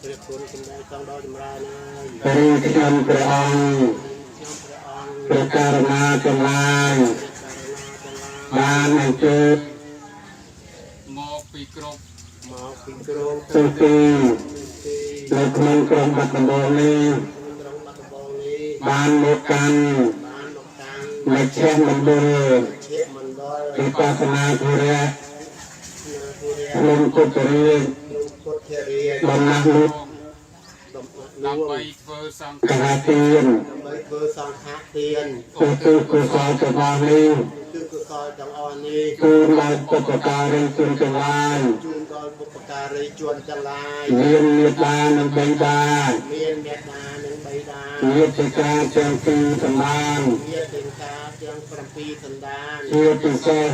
เรียกคนคนใดต้องดอยจำรานะรีขยมพระองค์ประการนาจงลายบ้านอันเจิดหมอกปีกรบสุตีในคลองกรมบัตรบอลนี้บ้านโมกันในเชียงมันเบอร์ที่ศาสนาธุระลงกุศลบรรณลุตដើម្បីធ្វើសង្ឃកថាទានដើម្បីធ្វើសង្ឃទានឧទ្ទិសកុសលទាំងអស់នេះគឺកុសលទាំងអស់នេះជូនដល់បុព្វការីជនទាំងឡាយជូនដល់បុព្វការីជនទាំងឡាយមានមេត្តានិងបិតាមានមេត្តានិងបិតាញាតិការទាំងពីរសន្តានញាតិការទាំង7សន្តានជាពិសេស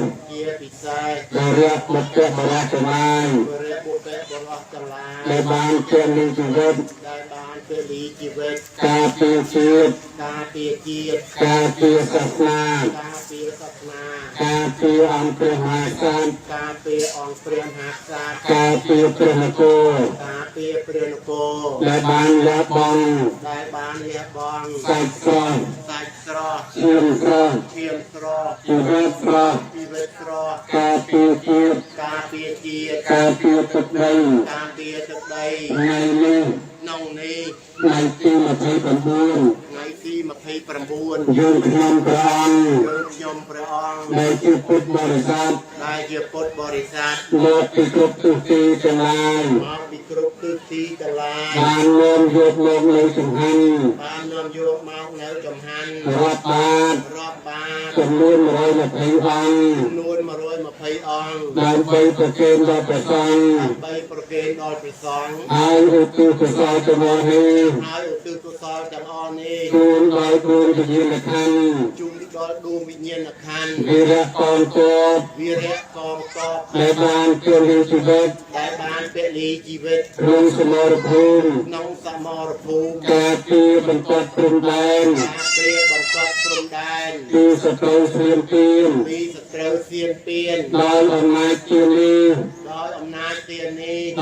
បរិយបុព្វបរិយទាំងឡាយដែលបានពលីជីវិតការពារជាតិការពារសាសនាការពារអង្គព្រះមហាក្សត្រការពារព្រះនគរដែលបានលះបង់សាច់ស្រស់ឈាមស្រស់ជីវិតស្រស់ការពារជាតិការពារទឹកដីថ្ងៃនេះថ្ងៃទី29យើងខ្ញុំព្រះអង្គដែលជាពុទ្ធបរិស័ទមកពីគ្រប់ទិសទីទាំងឡាយបាននាំយកមកនៅចំហាន់រាប់បាតចំនួន120អង្គដើម្បីប្រគេនដល់ព្រះសង្ឃហើយឧទ្ទិសកុសលទាំងអស់នេះជូនដល់ដួងវិញ្ញាណក្ខន្ធវីរៈកងទ័ពដែលបានពលីជីវិតក្នុងសមរភូមិការពារបន្តព្រំដែនពីសត្រូវស្រៀមទានដោយអំណាចជានេះ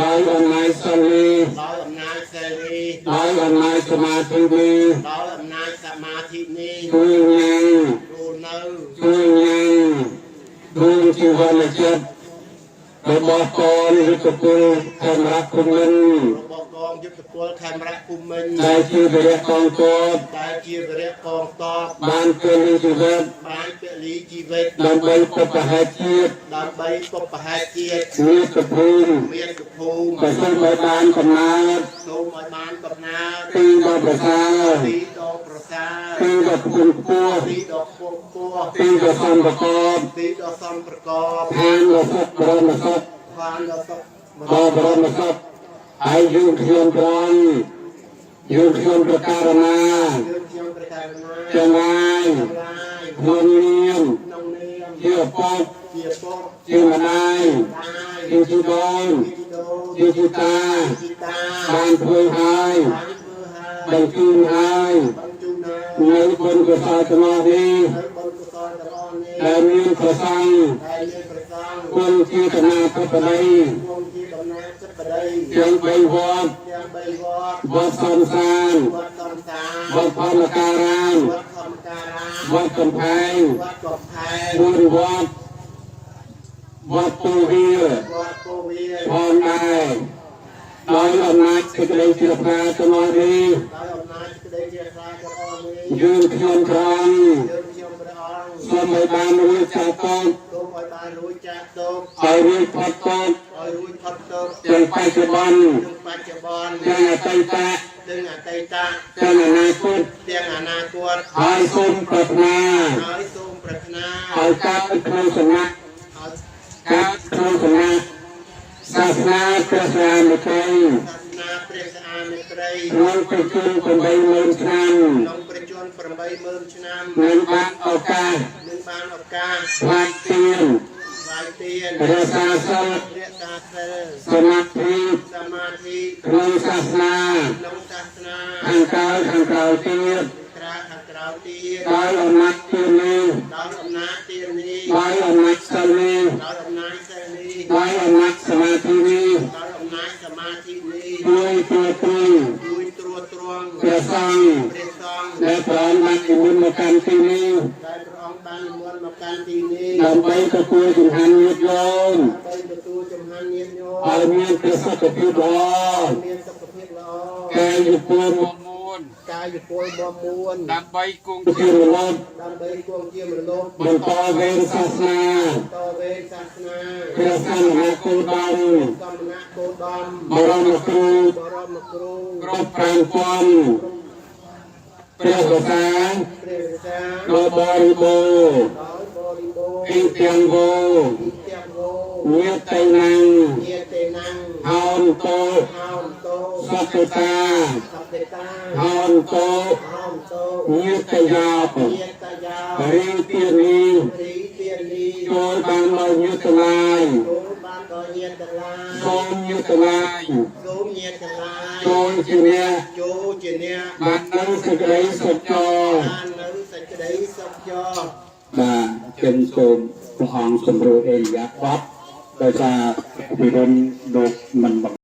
ដោយអំណាចសិលនេះដោយអំណាចសមាធិនេះជួយញ៉ាំជួយជីវនចិត្តរបស់កងយុទ្ធពលខេមរៈភូមិន្ទដែលជាវីរៈកងទ័ពបានពលីជីវិតដើម្បីពុទ្ធហេតុជាតិមាតុភូមិក៏សូមឲ្យបានកំណើតទីដ៏ប្រសើរទីដ៏ខ្ពង់ខ្ពស់ទីដ៏សំប្រកបឋានដ៏សុខបរមសុខហើយយើងខ្ញុំប្រការណាចំងាយខ្លួននាមជាពុទ្ធជាម្ដាយជាជីដូនជាជីតាបានធ្វើហើយបញ្ជូនហើយនៅបុណ្យកុសលទាំងអស់នេះដែលមានប្រសង្ឃគុណជាកណាធិបតីទាំង3វត្តវត្តសំសានវត្តធម្មការ៉ាមវត្តកំផែង4វត្តពូវាផងដែរដោយអំណាចសេចក្តីជ្រះថ្លាទាំងអស់នេះយើងខ្ញុំព្រះអង្គសូមឲ្យបានរួចចាកទុក្ខឲ្យរួចផុតទុក្ខទាំងបច្ចុប្បន្នទាំងអតីតទាំងអនាគតហើយសូមប្រាថ្នាឲ្យកើតក្នុងសំណាក់សាសនាព្រះសាមិត្រីក្នុងប្រជជន80000ឆ្នាំនឹងបានឱកាសស្វាយទានរក្សាសិលសមាធិក្នុងសាសនាខាងក្រោយទៀតដោយអំណាចទាននេះដោយអំណាចសិលនេះដោយអំណាចសមាធិនេះ ด้วยตัวตรึง ជួយត្រួតត្រង ព្រះសង្ឃ ព្រះសង្ឃ และพร้อมนักนิมนต์มากันที่นี้ ដែលព្រះអង្គបាននិមន្តមកកាន់ទីនេះ ដើម្បីទទួលជំហានញាតិញោម ដើម្បីទទួលចំហានញាតិញោម ឲ្យមានព្រះសុខភាពល្អ មានសុខភាពល្អ កាយពល មួន កាយពលបមួន ដើម្បីគង់ ជារលត់ ដើម្បីគង់ជាមនុស្ស បន្តវេនសាសនា តវេសាសនា ព្រះសង្ឃនាគោដំ កម្មណៈគោដំ បរមគ្រូ បរមគ្រូ គ្រប់5000ព្រះកសា ព្រះរាជា ដល់បរិបូរណ៍ ដោយបរិបូរណ៍ អ៊ីទាំងវោ ទីទាំងវោ ញាតិណាំង ញាតិណាំង ហោនតោ ហោមតោ សព្ទតា សព្ទតា ហោនតោ ហោមតោ ញាតិយោប ញាតយា រីទានី រីទានី ចូលបានមកញាតិឡាយ ចូលបានដល់ញាតទាំងឡាយ សូមញាតិឡាយ សូមញាតទាំងឡាយ ចូលជាអ្នក ចូលជាអ្នក បាននៅសេចក្តីសុខចរ បាននៅសេចក្តីសុខចរ បាទចិនសូមព្រះអង្គសម្រួលអេរិយាបថដោយសារពិរុនលោកមិនបង្